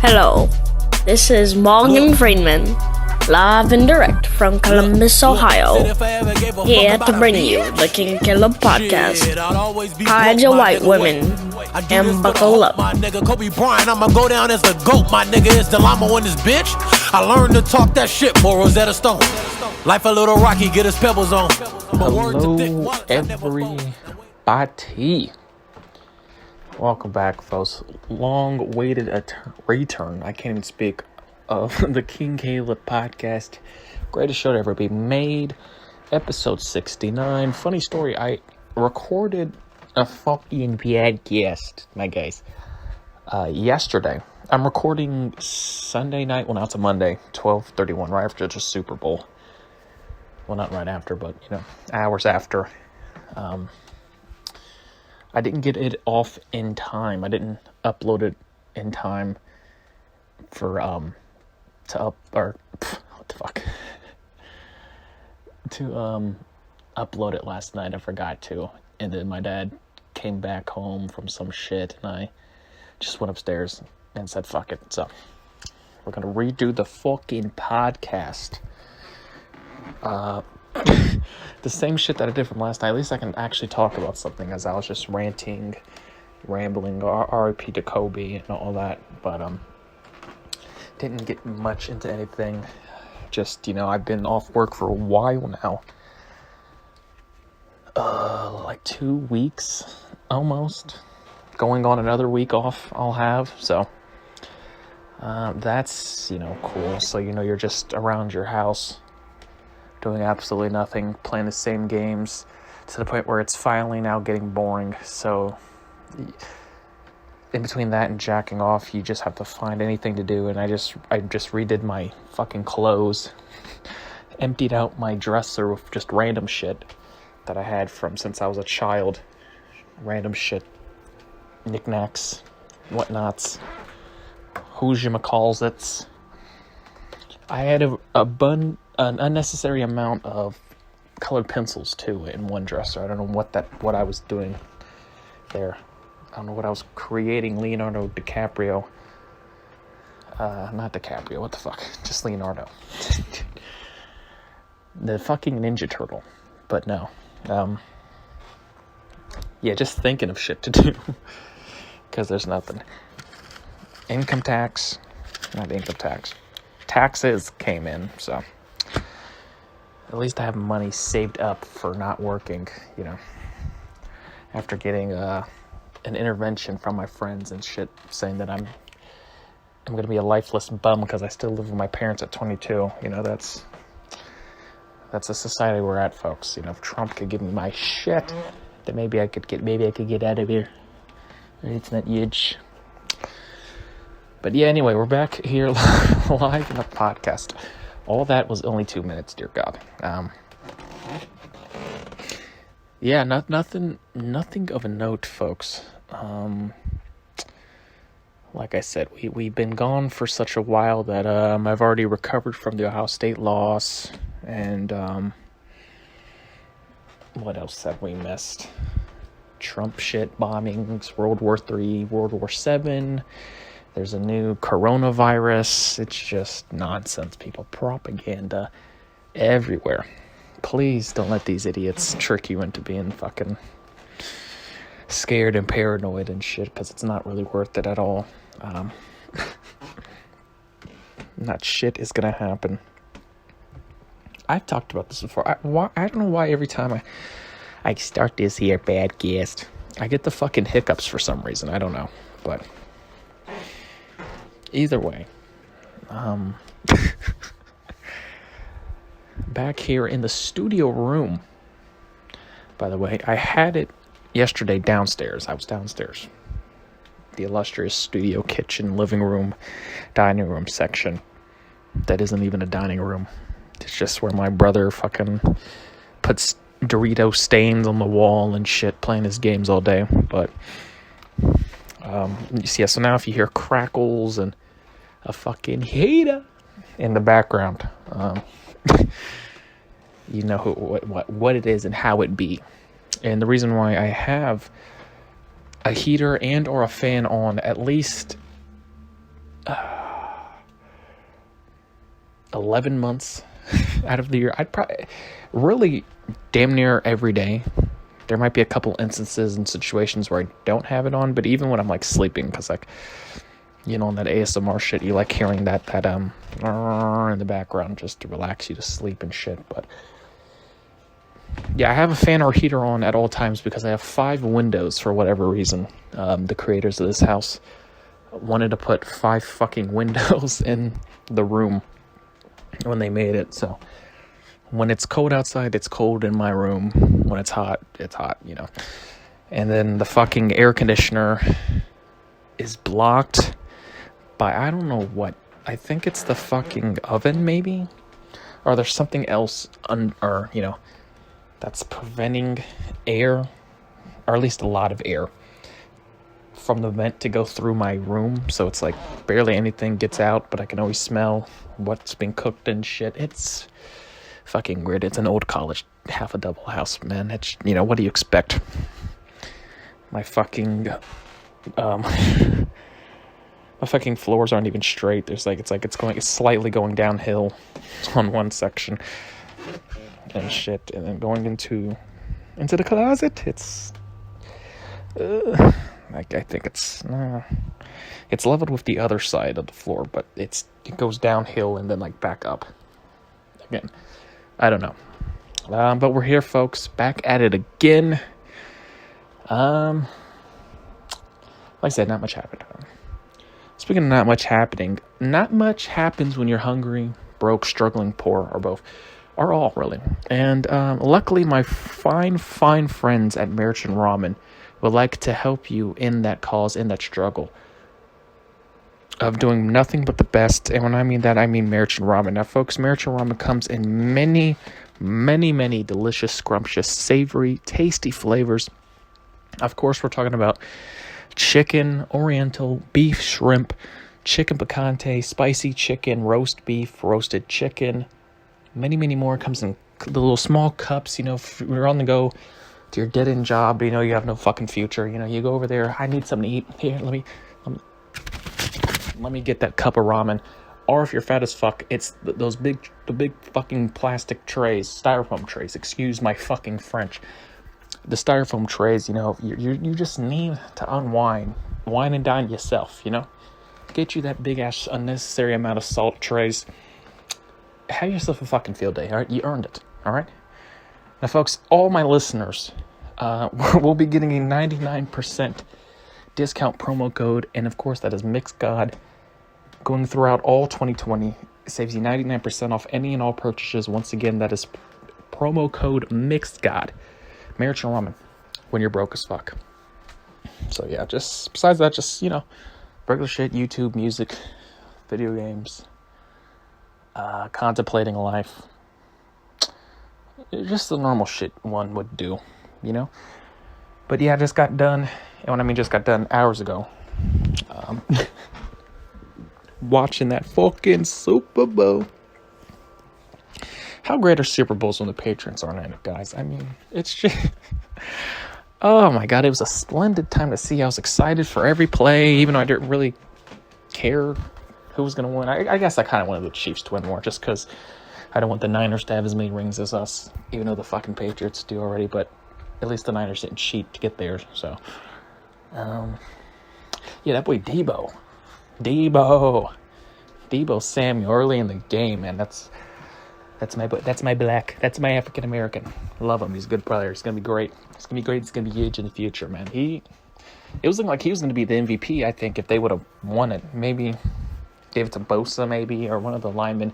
Hello, this is Morgan Friedman, live and direct from Columbus, Ohio, here to bring you the King Kaleb podcast. Hide your white women and buckle up. My nigga Kobe Bryant, I'ma go down as the GOAT. My nigga is the llama on this bitch. I learned to talk that shit, more Rosetta Stone. Life a little rocky, get his pebbles on. Hello, everybody. Welcome back, folks. Long-awaited return. I can't even speak of the King Kaleb podcast. Greatest show to ever be made. Episode 69. Funny story. I recorded a fucking podcast, my guys, yesterday. I'm recording Sunday night. Well, now it's a Monday, 12:31, right after the Super Bowl. Well, not right after, but, hours after. I didn't get it off in time. I didn't upload it in time for, to upload it last night. I forgot to. And then my dad came back home from some shit, and I just went upstairs and said, fuck it. So, we're gonna redo the fucking podcast. The same shit that I did from last night. At least I can actually talk about something, as I was just rambling, RIP to Kobe and all that, but didn't get much into anything. Just, I've been off work for a while now. Like 2 weeks almost. Going on another week off I'll have, so that's, cool. So, you're just around your house doing absolutely nothing, playing the same games to the point where it's finally now getting boring. So in between that and jacking off, you just have to find anything to do. And I just redid my fucking clothes, emptied out my dresser with just random shit that I had from since I was a child. Random shit, knickknacks, whatnots, who's-you-ma-calls-its. I had an unnecessary amount of colored pencils too in one dresser. I don't know what I was doing there. I don't know what I was creating. Leonardo DiCaprio. Not DiCaprio. What the fuck? Just Leonardo. The fucking Ninja Turtle. But no. Yeah, just thinking of shit to do. Because there's nothing. Income tax. Not income tax. Taxes came in, so at least I have money saved up for not working, after getting an intervention from my friends and shit, saying that I'm going to be a lifeless bum because I still live with my parents at 22. That's a society we're at, folks. If Trump could give me my shit, then maybe I could get out of here. It's not huge. But yeah, anyway, we're back here live in the podcast. All that was only 2 minutes, dear God. Yeah, nothing of a note, folks. Like I said, we've been gone for such a while that I've already recovered from the Ohio State loss, and what else have we missed? Trump shit, bombings, World War III, World War VII. There's a new coronavirus. It's just nonsense, people. Propaganda everywhere. Please don't let these idiots trick you into being fucking scared and paranoid and shit, because it's not really worth it at all. That shit is gonna happen. I've talked about this before. I don't know why every time I start this here podcast, I get the fucking hiccups for some reason. I don't know, but either way, back here in the studio room. By the way, I had it yesterday downstairs. I was downstairs. The illustrious studio, kitchen, living room, dining room section. That isn't even a dining room. It's just where my brother fucking puts Dorito stains on the wall and shit, playing his games all day. But so now if you hear crackles and a fucking heater in the background, you know what it is and how it be. And the reason why I have a heater and or a fan on at least 11 months out of the year. I'd probably really damn near every day. There might be a couple instances and situations where I don't have it on, but even when I'm like sleeping, because like, you know, in that ASMR shit, you like hearing that in the background just to relax you to sleep and shit. But yeah, I have a fan or heater on at all times because I have 5 windows for whatever reason. The creators of this house wanted to put 5 fucking windows in the room when they made it. So when it's cold outside, it's cold in my room. When it's hot, you know. And then the fucking air conditioner is blocked by, I don't know what. I think it's the fucking oven, maybe? Or there's something else, you know, that's preventing air, or at least a lot of air, from the vent to go through my room. So it's like barely anything gets out, but I can always smell what's been cooked and shit. It's fucking weird. It's an old college, half a double house, man. It's, you know, what do you expect? My fucking my fucking floors aren't even straight. There's like it's slightly going downhill on one section and shit, and then going into the closet. It's like, I think it's leveled with the other side of the floor, but it goes downhill and then like back up again. I don't know. But we're here, folks, back at it again. Like I said, not much happened. Speaking of not much happening, not much happens when you're hungry, broke, struggling, poor, or both. Or all, really. And luckily, my fine friends at Merchant Ramen would like to help you in that cause, in that struggle of doing nothing but the best. And when I mean that, I mean Merchant Ramen. Now, folks, Merchant Ramen comes in many, many, many delicious, scrumptious, savory, tasty flavors. Of course, we're talking about chicken, oriental, beef, shrimp, chicken picante, spicy chicken, roast beef, roasted chicken, many, many more. It comes in the little small cups. You know, if you're on the go to your dead-end job, you know, you have no fucking future. You know, you go over there, I need something to eat. Here, let me get that cup of ramen. Or if you're fat as fuck, it's the big fucking plastic trays, styrofoam trays. Excuse my fucking French. The styrofoam trays, you know, you just need to unwind, wine and dine yourself, you know. Get you that big ass unnecessary amount of salt trays. Have yourself a fucking field day, all right? You earned it, all right? Now, folks, all my listeners will be getting a 99% discount promo code, and of course, that is MixGod. Going throughout all 2020, it saves you 99% off any and all purchases. Once again, that is promo code MixGod. Merchant Ramen, when you're broke as fuck. So yeah, just besides that, just, you know, regular shit, YouTube, music, video games, contemplating life. Just the normal shit one would do, you know? But yeah, I just got done, and when I mean just got done, hours ago, watching that fucking Super Bowl. How great are Super Bowls when the patrons aren't in it, guys? I mean, it's just... Oh my god, it was a splendid time to see. I was excited for every play, even though I didn't really care who was going to win. I guess I kind of wanted the Chiefs to win more, just because I don't want the Niners to have as many rings as us, even though the fucking Patriots do already, but at least the Niners didn't cheat to get theirs, so... yeah, that boy Debo Samuel early in the game, man. That's my black. That's my African American. Love him. He's a good player. He's gonna be great. He's gonna be huge in the future, man. It was looking like he was gonna be the MVP. I think if they would have won it, maybe gave it to Bosa, maybe, or one of the linemen.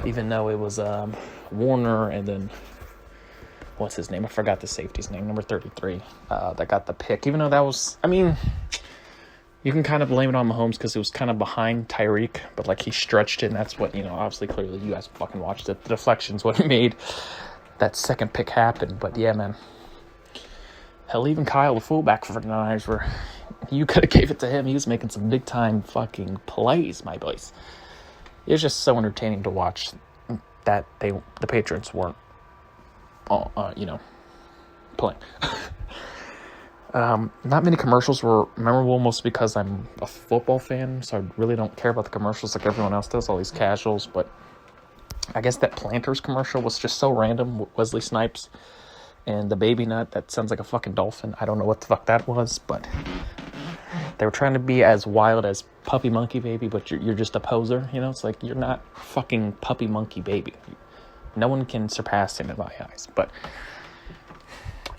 Even though it was Warner and then what's his name? I forgot the safety's name. Number 33. That got the pick. Even though that was, I mean. You can kind of blame it on Mahomes because it was kind of behind Tyreek, but like he stretched it, and that's what, you know, obviously clearly you guys fucking watched it. The deflection's what made that second pick happen. But yeah, man. Hell, even Kyle, the fullback for the Niners, you could have gave it to him. He was making some big time fucking plays, my boys. It was just so entertaining to watch that the Patriots weren't, you know, playing. Not many commercials were memorable, mostly because I'm a football fan, so I really don't care about the commercials like everyone else does, all these casuals. But I guess that Planters commercial was just so random. Wesley Snipes and the baby nut that sounds like a fucking dolphin. I don't know what the fuck that was, but they were trying to be as wild as Puppy Monkey Baby, but you're just a poser. You know, it's like, you're not fucking Puppy Monkey Baby. No one can surpass him in my eyes. But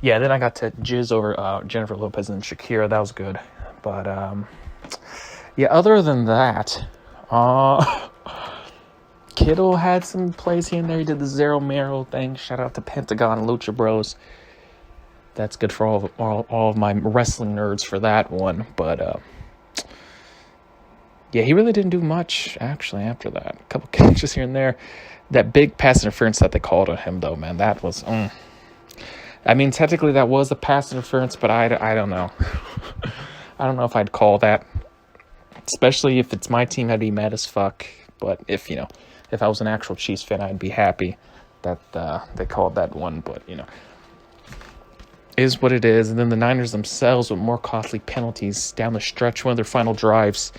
yeah, then I got to jizz over Jennifer Lopez and Shakira. That was good. But yeah, other than that, Kittle had some plays here and there. He did the Zero Mero thing. Shout out to Pentagon and Lucha Bros. That's good for all of my wrestling nerds for that one. But yeah, he really didn't do much, actually, after that. A couple catches here and there. That big pass interference that they called on him, though, man, that was... I mean, technically that was a pass interference, but I don't know. I don't know if I'd call that. Especially if it's my team, I'd be mad as fuck. But if I was an actual Chiefs fan, I'd be happy that they called that one. But, is what it is. And then the Niners themselves with more costly penalties down the stretch. One of their final drives.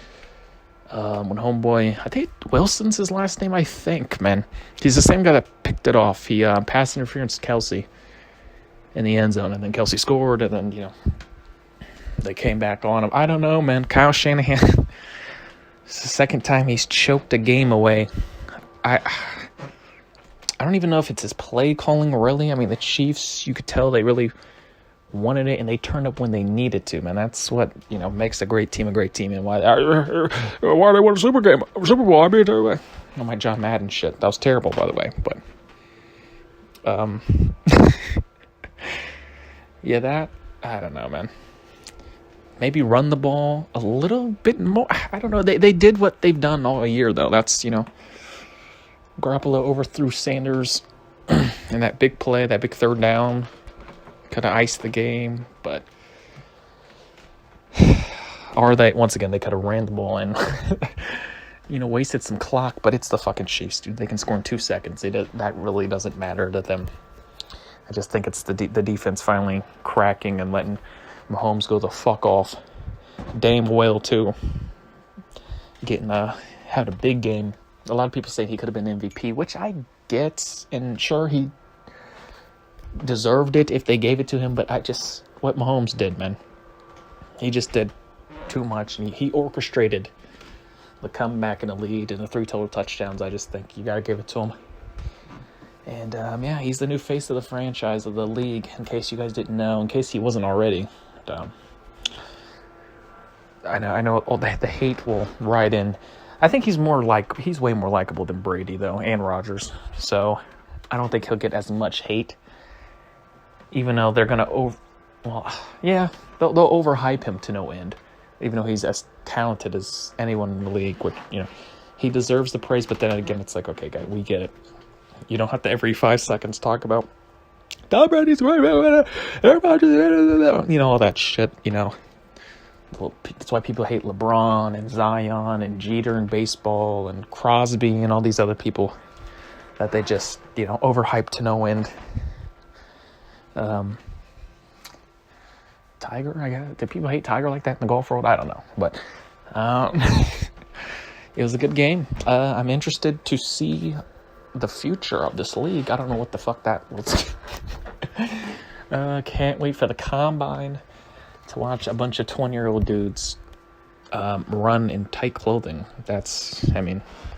When homeboy, I think Wilson's his last name, I think, man. He's the same guy that picked it off. He pass interference Kelsey in the end zone, and then Kelsey scored, and then, they came back on him. I don't know, man. Kyle Shanahan, it's the second time he's choked a game away. I don't even know if it's his play calling, really. I mean, the Chiefs, you could tell they really wanted it, and they turned up when they needed to, man. That's what, makes a great team, and why they won a Super Bowl. I mean, my John Madden shit. That was terrible, by the way, but yeah, that, I don't know, man. Maybe run the ball a little bit more. I don't know. They did what they've done all year, though. That's, Garoppolo overthrew Sanders in that big play, that big third down. Could have iced the game, but... Or they could have ran the ball and, wasted some clock, but it's the fucking Chiefs, dude. They can score in 2 seconds. That really doesn't matter to them. I just think it's the defense finally cracking and letting Mahomes go the fuck off. Dame well, too. Had a big game. A lot of people say he could have been MVP, which I get, and sure, he deserved it if they gave it to him, but what Mahomes did, man. He just did too much, and he orchestrated the comeback in the lead and the 3 total touchdowns. I just think you got to give it to him. And, yeah, he's the new face of the franchise, of the league, in case you guys didn't know, in case he wasn't already. I know all the hate will ride in. I think he's way more likable than Brady, though, and Rodgers. So I don't think he'll get as much hate, even though they're going to they'll overhype him to no end, even though he's as talented as anyone in the league. Which, he deserves the praise, but then again, it's like, okay, guy, we get it. You don't have to every 5 seconds talk about Tom Brady's great, all that shit, That's why people hate LeBron and Zion and Jeter in baseball and Crosby and all these other people that they just, overhype to no end. Tiger, I guess. Do people hate Tiger like that in the golf world? I don't know. But it was a good game. I'm interested to see the future of this league. I don't know what the fuck that was. Can't wait for the combine to watch a bunch of 20-year-old dudes run in tight clothing. I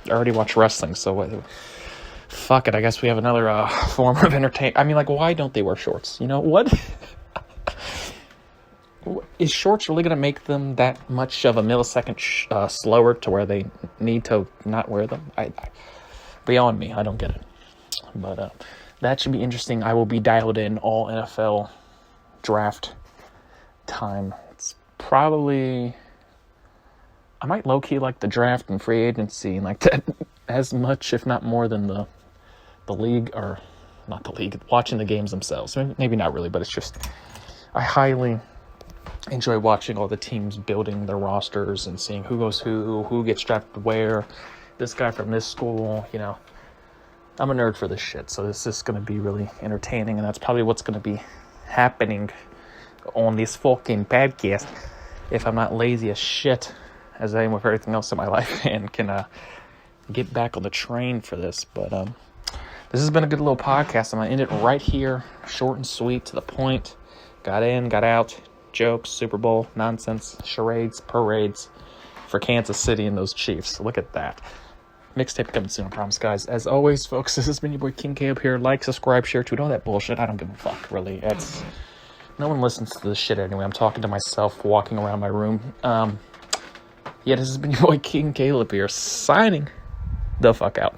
already watch wrestling, so fuck it. I guess we have another form of entertainment. I mean, why don't they wear shorts? What? Is shorts really going to make them that much of a millisecond slower to where they need to not wear them? Beyond me, I don't get it. But that should be interesting. I will be dialed in all NFL draft time. It's probably... I might low-key like the draft and free agency and like that as much, if not more, than the league, or not the league, watching the games themselves. Maybe not really, but it's just... I highly enjoy watching all the teams building their rosters and seeing who goes who gets drafted where, this guy from this school, I'm a nerd for this shit, so this is going to be really entertaining, and that's probably what's going to be happening on this fucking podcast if I'm not lazy as shit as I am with everything else in my life and can get back on the train for this. But this has been a good little podcast. I'm going to end it right here. Short and sweet, to the point. Got in, got out. Jokes, Super Bowl, nonsense, charades, parades for Kansas City and those Chiefs. Look at that. Mixtape coming soon, I promise, guys. As always, folks, this has been your boy King Kaleb here. Like, subscribe, share, tweet, all that bullshit. I don't give a fuck, really. No one listens to this shit anyway. I'm talking to myself, walking around my room. Yeah, this has been your boy King Kaleb here, signing the fuck out.